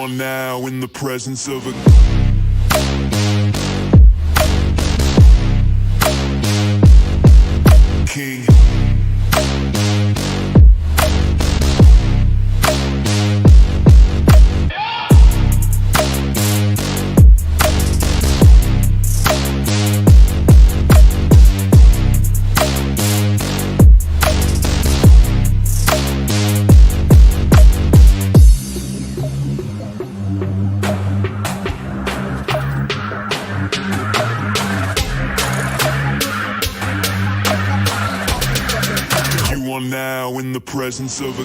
are now in the presence of a king. You are now in the presence of a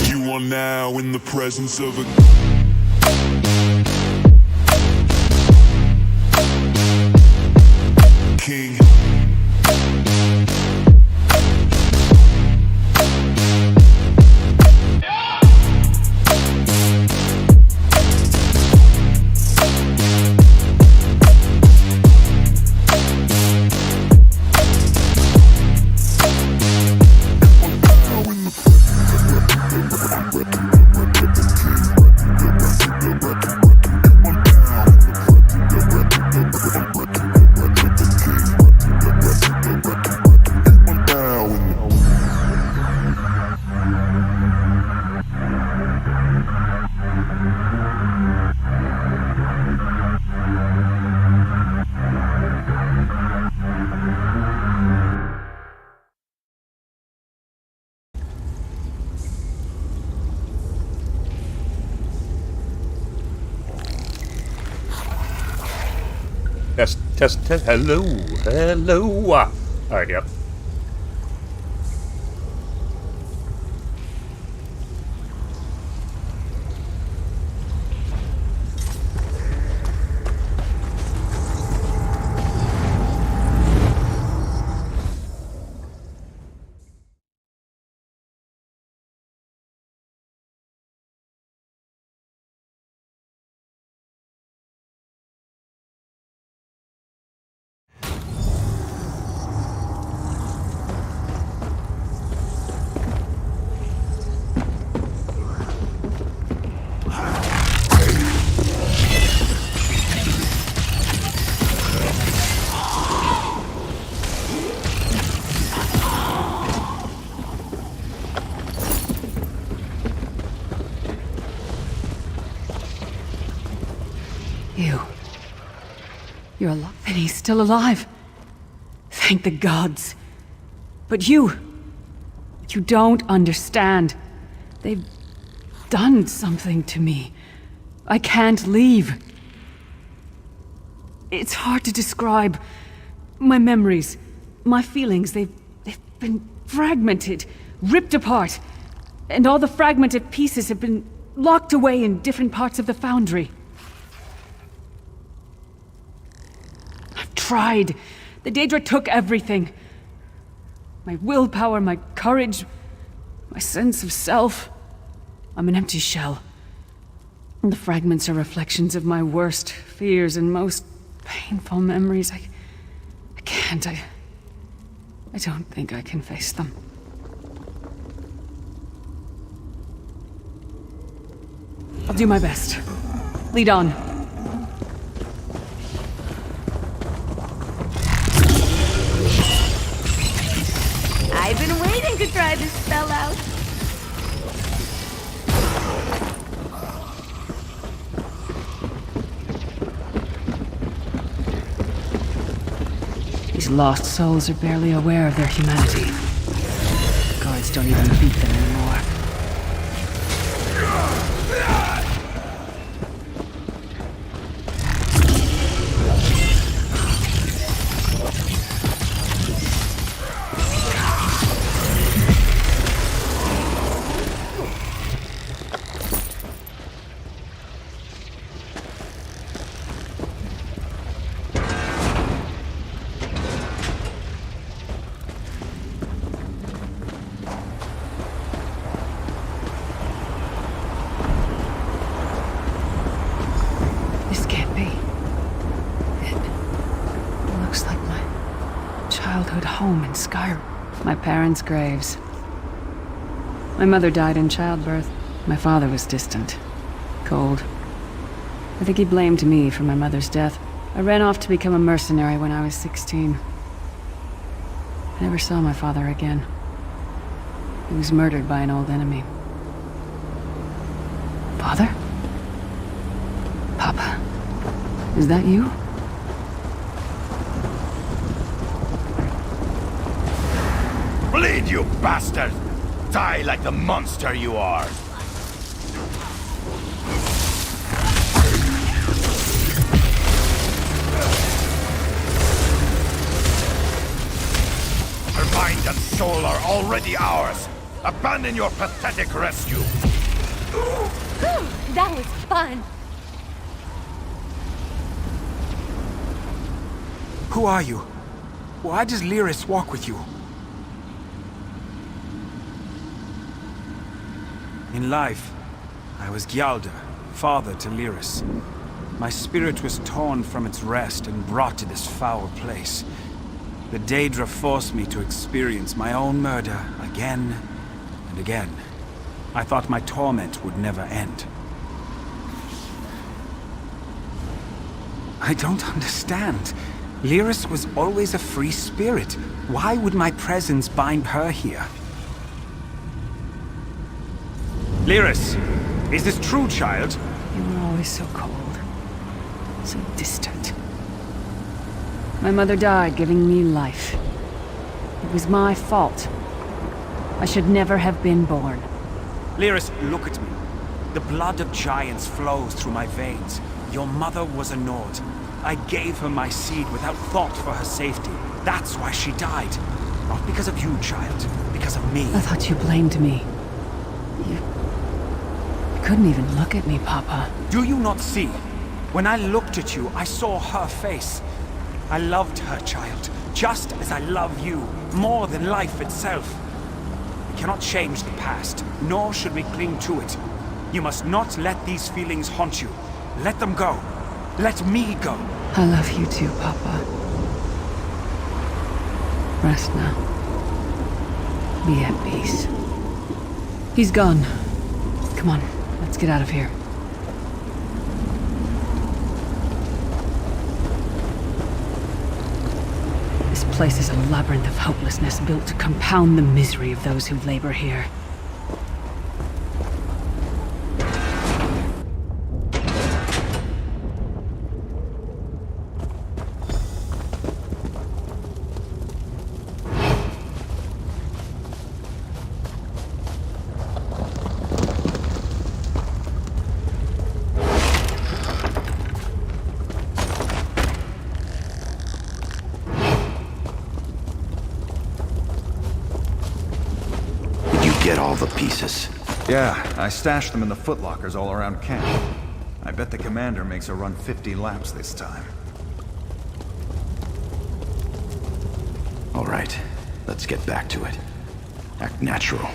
You are now in the presence of a king. Test. Hello. Alright, yep. You're alive, and he's still alive. Thank the gods. But you don't understand. They've done something to me. I can't leave. It's hard to describe. My memories, my feelings, they've been fragmented, ripped apart. And all the fragmented pieces have been locked away in different parts of the foundry. Tried. The Daedra took everything. My willpower, my courage, my sense of self. I'm an empty shell. And the fragments are reflections of my worst fears and most painful memories. I can't. I don't think I can face them. I'll do my best. Lead on. I've been waiting to try this spell out. These lost souls are barely aware of their humanity. The guards don't even beat them anymore. childhood home in Skyrim. My parents' graves. My mother died in childbirth. My father was distant. Cold. I think he blamed me for my mother's death. I ran off to become a mercenary when I was 16. I never saw my father again. He was murdered by an old enemy. Father? Papa? Is that you? Bleed, you bastard! Die like the monster you are! Her mind and soul are already ours! Abandon your pathetic rescue! That was fun. Who are you? Why does Lyris walk with you? In life, I was Gyalda, father to Lyris. My spirit was torn from its rest and brought to this foul place. The Daedra forced me to experience my own murder again and again. I thought my torment would never end. I don't understand. Lyris was always a free spirit. Why would my presence bind her here? Lyris, is this true, child? You were always so cold. So distant. My mother died giving me life. It was my fault. I should never have been born. Lyris, look at me. The blood of giants flows through my veins. Your mother was a Nord. I gave her my seed without thought for her safety. That's why she died. Not because of you, child. Because of me. I thought you blamed me. You couldn't even look at me, Papa. Do you not see? When I looked at you, I saw her face. I loved her, child. Just as I love you. More than life itself. We cannot change the past, nor should we cling to it. You must not let these feelings haunt you. Let them go. Let me go. I love you too, Papa. Rest now. Be at peace. He's gone. Come on, let's get out of here. This place is a labyrinth of hopelessness built to compound the misery of those who labor here. Get all the pieces. Yeah, I stashed them in the footlockers all around camp. I bet the commander makes her run 50 laps this time. All right, let's get back to it. Act natural.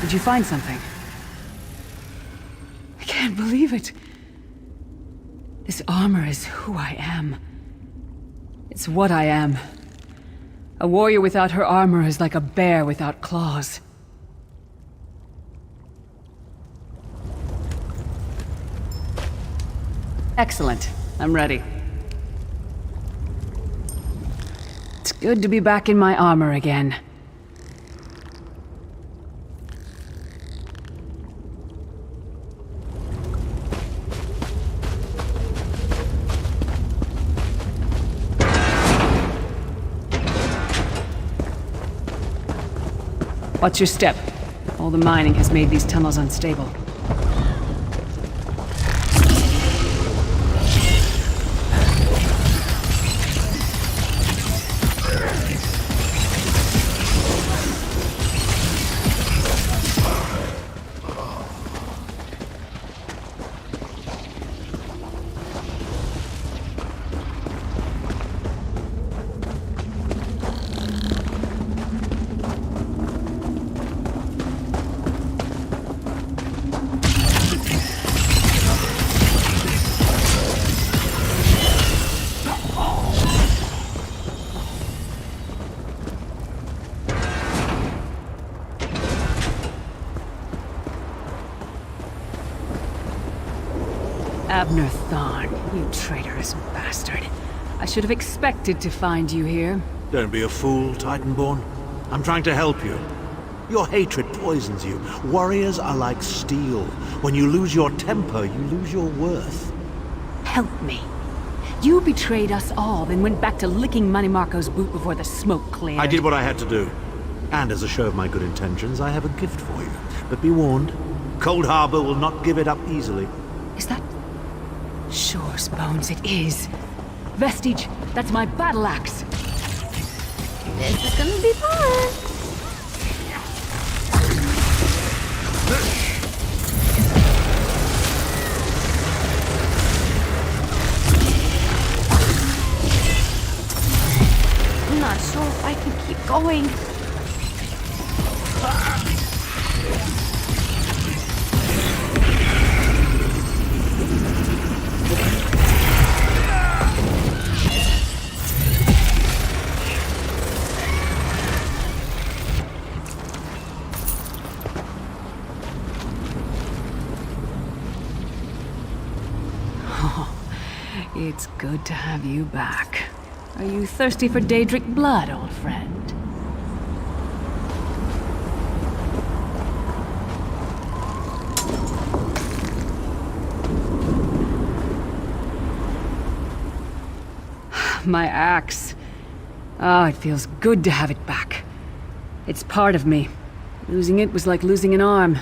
Did you find something? I can't believe it. This armor is who I am. It's what I am. A warrior without her armor is like a bear without claws. Excellent. I'm ready. It's good to be back in my armor again. Watch your step. All the mining has made these tunnels unstable. Abner Thorn, you traitorous bastard. I should have expected to find you here. Don't be a fool, Titanborn. I'm trying to help you. Your hatred poisons you. Warriors are like steel. When you lose your temper, you lose your worth. Help me. You betrayed us all, then went back to licking Manny Marco's boot before the smoke cleared. I did what I had to do. And as a show of my good intentions, I have a gift for you. But be warned, Cold Harbor will not give it up easily. Is that... Sure, Bones, it is. Vestige, that's my battle axe. This is gonna be fun. I'm not sure if I can keep going. It's good to have you back. Are you thirsty for Daedric blood, old friend? My axe. Oh, it feels good to have it back. It's part of me. Losing it was like losing an arm.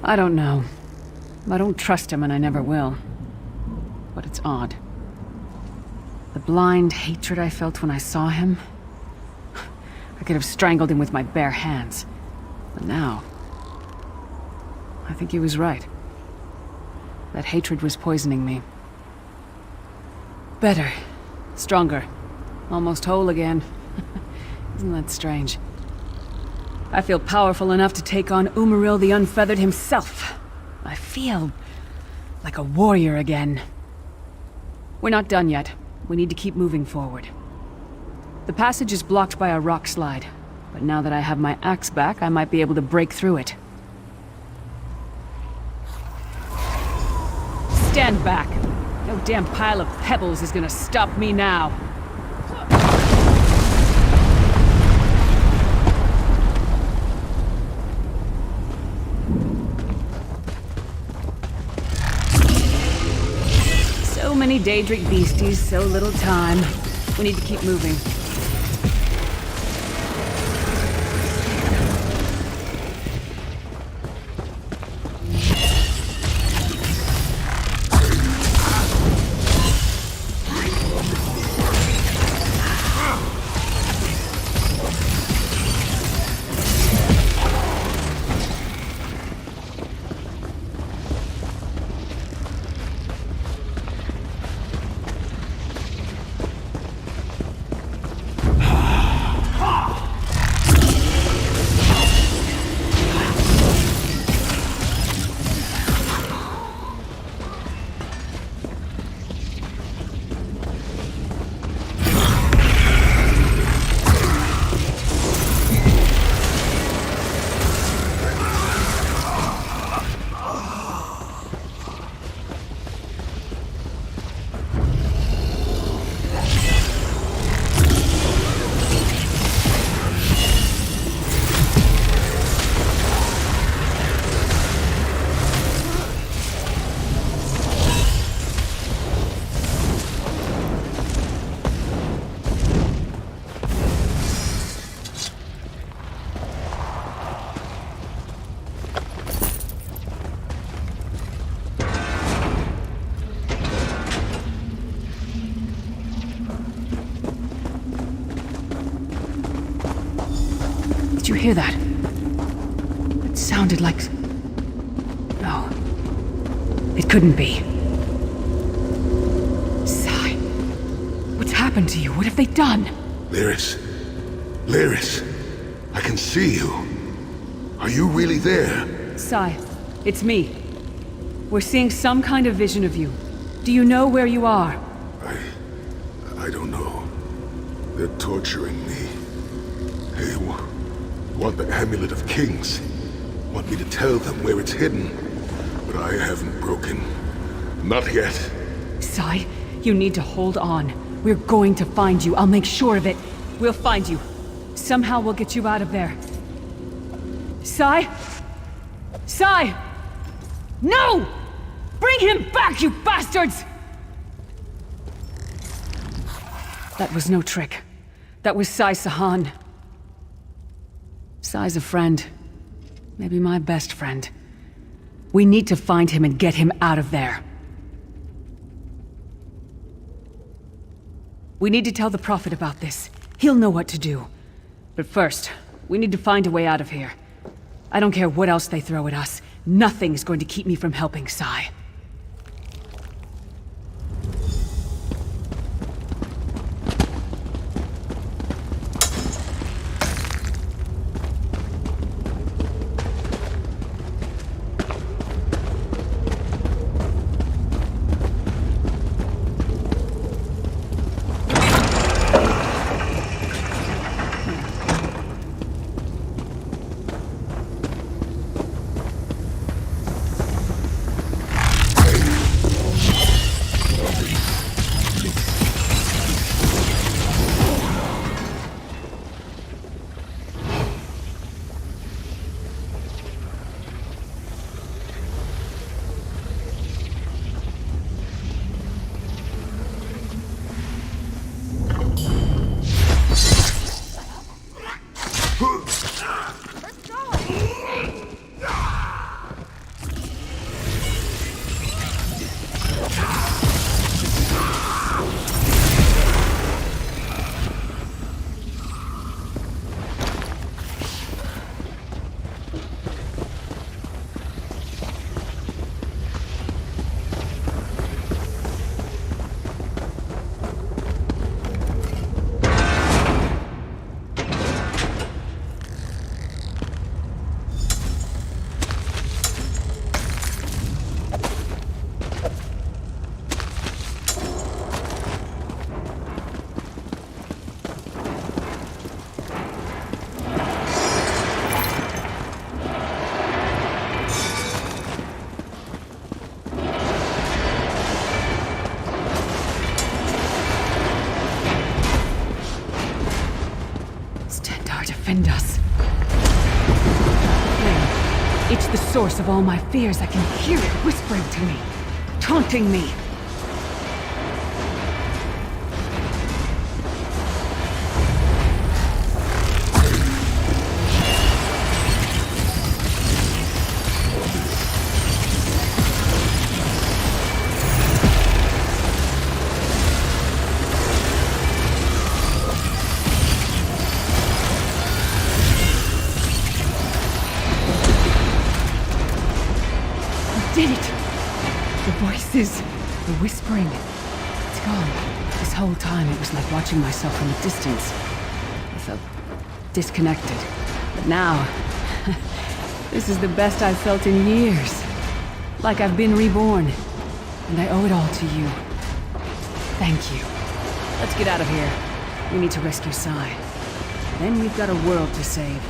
I don't know. I don't trust him and I never will. But it's odd. The blind hatred I felt when I saw him... I could have strangled him with my bare hands. But now... I think he was right. That hatred was poisoning me. Better. Stronger. Almost whole again. Isn't that strange? I feel powerful enough to take on Umaril the Unfeathered himself. I feel like a warrior again. We're not done yet. We need to keep moving forward. The passage is blocked by a rock slide, but now that I have my axe back, I might be able to break through it. Stand back. No damn pile of pebbles is gonna stop me now. So many Daedric beasties, so little time. We need to keep moving. you hear that? It sounded like... No. It couldn't be. Sai. What's happened to you? What have they done? Lyris. Lyris. I can see you. Are you really there? Sai, it's me. We're seeing some kind of vision of you. Do you know where you are? I don't know. They're torturing me. They want the Amulet of Kings. Want me to tell them where it's hidden. But I haven't broken. Not yet. Sai, you need to hold on. We're going to find you. I'll make sure of it. We'll find you. Somehow we'll get you out of there. Sai? Sai! No! Bring him back, you bastards! That was no trick. That was Sai Sahan. Sai's a friend. Maybe my best friend. We need to find him and get him out of there. We need to tell the Prophet about this. He'll know what to do. But first, we need to find a way out of here. I don't care what else they throw at us. Nothing's going to keep me from helping Sai. Defend us. It's the source of all my fears. I can hear it whispering to me, taunting me. Did it! The voices, the whispering. It's gone. This whole time it was like watching myself from a distance. I felt disconnected. But now, this is the best I've felt in years. Like I've been reborn. And I owe it all to you. Thank you. Let's get out of here. We need to rescue Sai. Then we've got a world to save.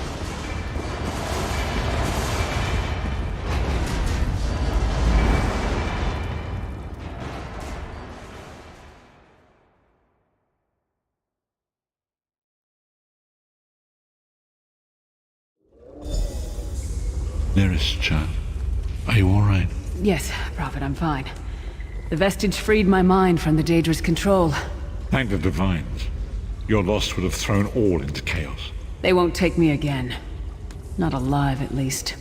Lyris-chan, are you alright? Yes, Prophet, I'm fine. The vestige freed my mind from the Daedra's control. Thank the Divines. Your loss would have thrown all into chaos. They won't take me again. Not alive, at least.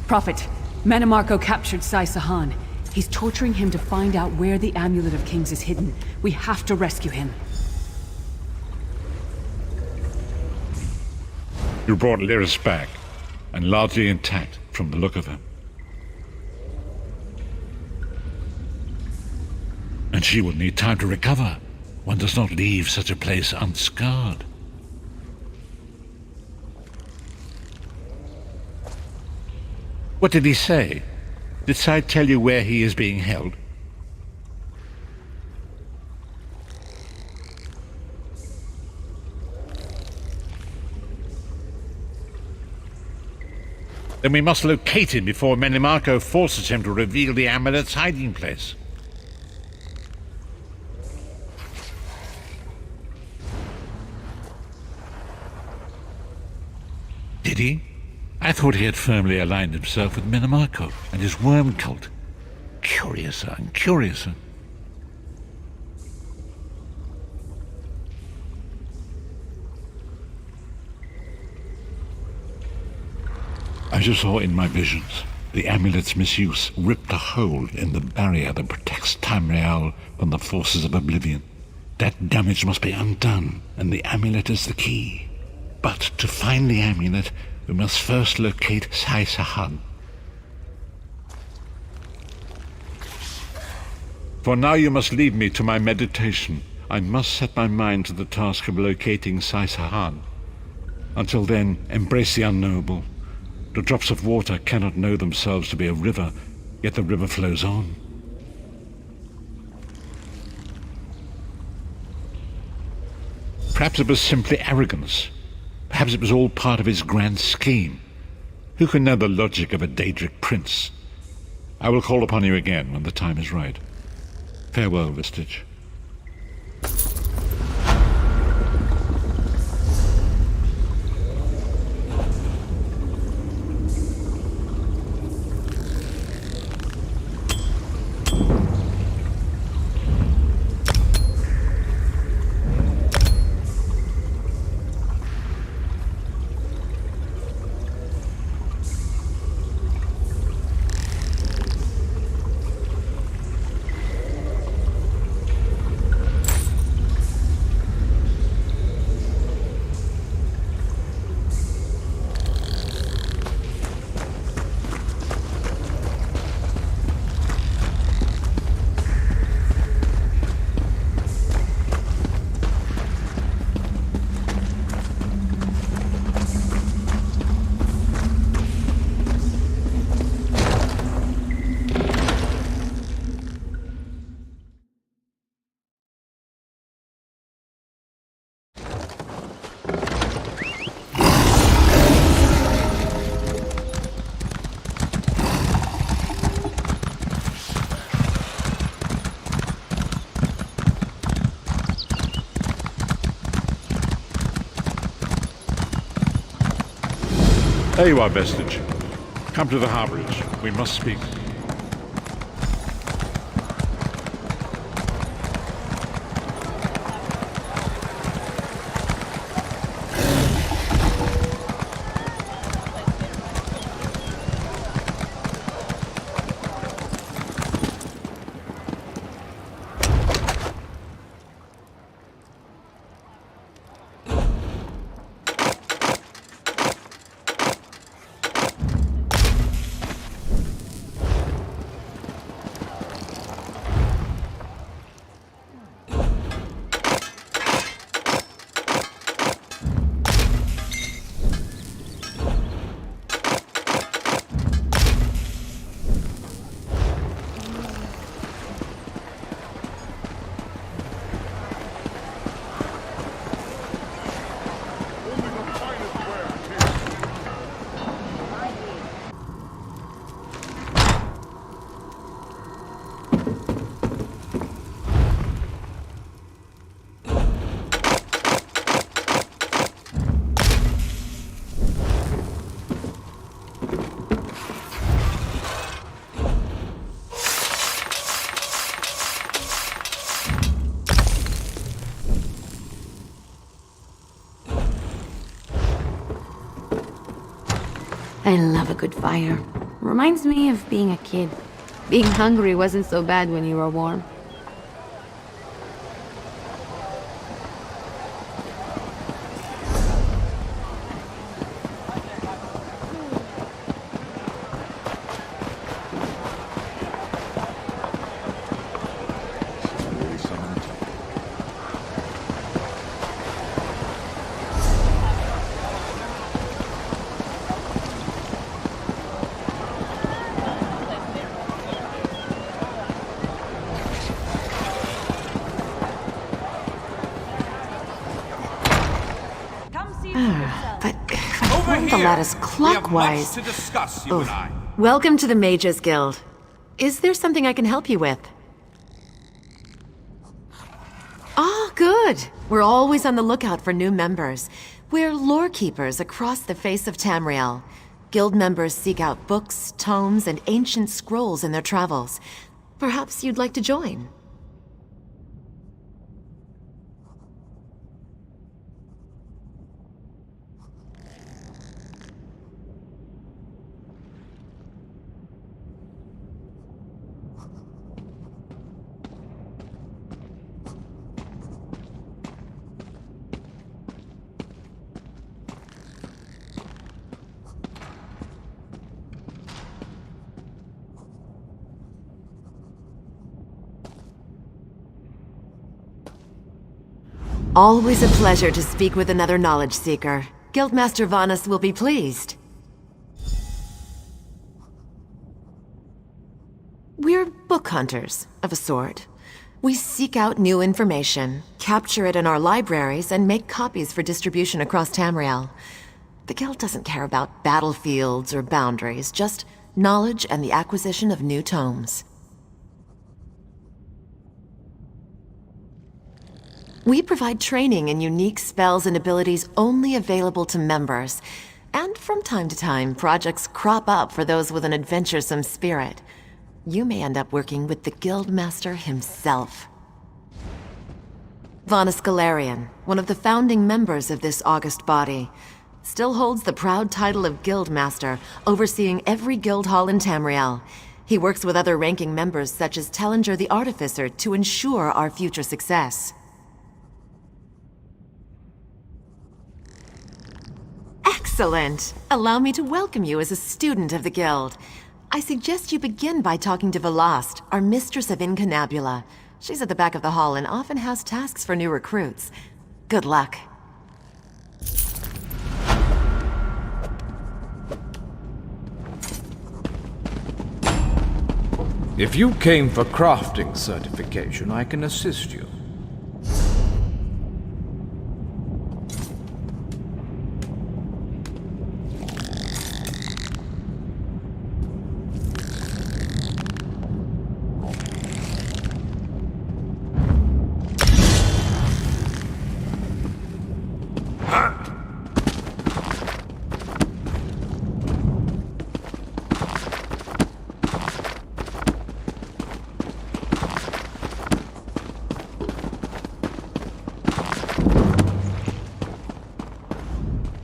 Prophet, Manamarco captured Sai Sahan. He's torturing him to find out where the Amulet of Kings is hidden. We have to rescue him. who brought Lyris back, and largely intact from the look of her. And she will need time to recover. One does not leave such a place unscarred. What did he say? Did Sai tell you where he is being held? Then we must locate him before Menimarco forces him to reveal the amulet's hiding place. Did he? I thought he had firmly aligned himself with Menimarco and his worm cult. Curiouser and curiouser. As you saw in my visions, the amulet's misuse ripped a hole in the barrier that protects Tamriel from the forces of oblivion. That damage must be undone, and the amulet is the key. But to find the amulet, we must first locate Sai Sahan. For now you must leave me to my meditation. I must set my mind to the task of locating Sai Sahan. Until then, embrace the unknowable. The drops of water cannot know themselves to be a river, yet the river flows on. Perhaps it was simply arrogance. Perhaps it was all part of his grand scheme. Who can know the logic of a Daedric prince? I will call upon you again when the time is right. Farewell, Vestige. There you are, Vestige. Come to the harborage. We must speak. I love a good fire. Reminds me of being a kid. Being hungry wasn't so bad when you were warm. But if I climb the ladders clockwise... to discuss, you and I. Welcome to the Mages Guild. Is there something I can help you with? Ah, good. We're always on the lookout for new members. We're lore keepers across the face of Tamriel. Guild members seek out books, tomes, and ancient scrolls in their travels. Perhaps you'd like to join. Always a pleasure to speak with another knowledge seeker. Guildmaster Vanus will be pleased. We're book hunters, of a sort. We seek out new information, capture it in our libraries, and make copies for distribution across Tamriel. The Guild doesn't care about battlefields or boundaries, just knowledge and the acquisition of new tomes. We provide training in unique spells and abilities only available to members. And from time to time, projects crop up for those with an adventuresome spirit. You may end up working with the Guildmaster himself. Vanus Galarian, one of the founding members of this august body, still holds the proud title of Guildmaster, overseeing every guild hall in Tamriel. He works with other ranking members such as Tellinger the Artificer to ensure our future success. Excellent! Allow me to welcome you as a student of the Guild. I suggest you begin by talking to Velast, our mistress of Incunabula. She's at the back of the hall and often has tasks for new recruits. Good luck. If you came for crafting certification, I can assist you.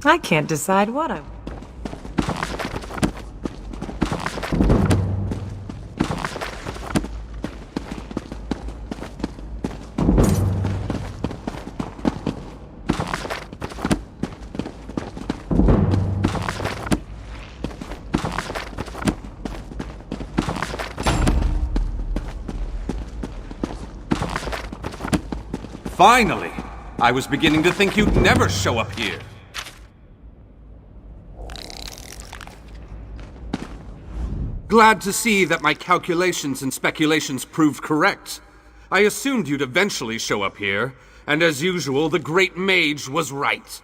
I can't decide what I... Finally! I was beginning to think you'd never show up here. Glad to see that my calculations and speculations proved correct. I assumed you'd eventually show up here, and as usual, the Great Mage was right.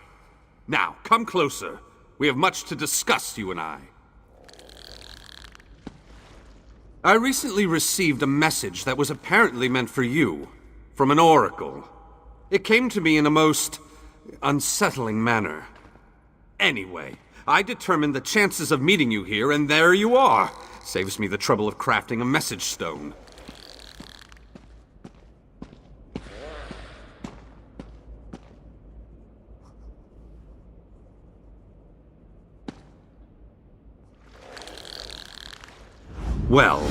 Now, come closer. We have much to discuss, you and I. I recently received a message that was apparently meant for you, from an oracle. It came to me in a most unsettling manner. Anyway, I determined the chances of meeting you here, and there you are. Saves me the trouble of crafting a message stone. Well,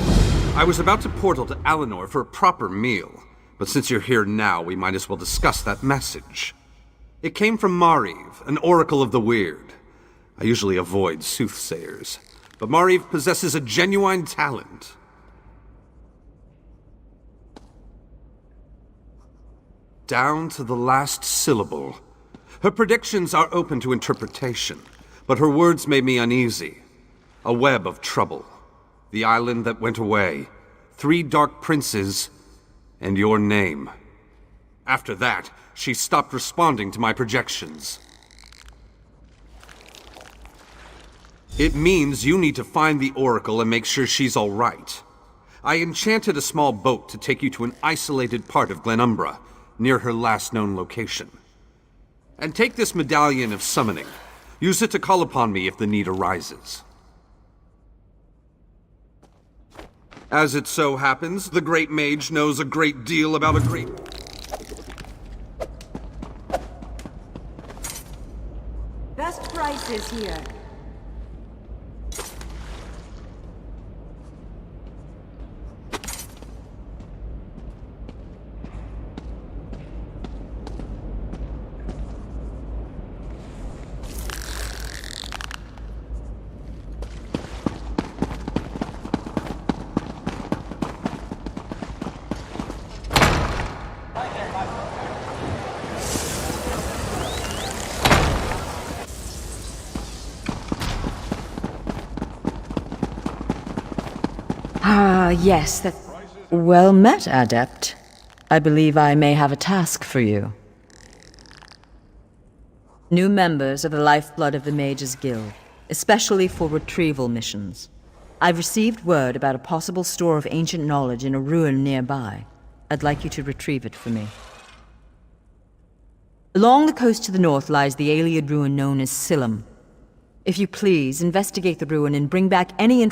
I was about to portal to Alinor for a proper meal, but since you're here now, we might as well discuss that message. It came from Mariv, an oracle of the weird. I usually avoid soothsayers, but Mariv possesses a genuine talent. Down to the last syllable. Her predictions are open to interpretation, but her words made me uneasy. A web of trouble. The island that went away. 3 dark princes, and your name. After that, she stopped responding to my projections. It means you need to find the Oracle and make sure she's all right. I enchanted a small boat to take you to an isolated part of Glenumbra, near her last known location. And take this medallion of summoning. Use it to call upon me if the need arises. As it so happens, the Great Mage knows a great deal about a great... Best prices here. Ah, yes, that... Well met, Adept. I believe I may have a task for you. New members are the lifeblood of the Mages Guild, especially for retrieval missions. I've received word about a possible store of ancient knowledge in a ruin nearby. I'd like you to retrieve it for me. Along the coast to the north lies the Ayleid ruin known as Silum. If you please, investigate the ruin and bring back any information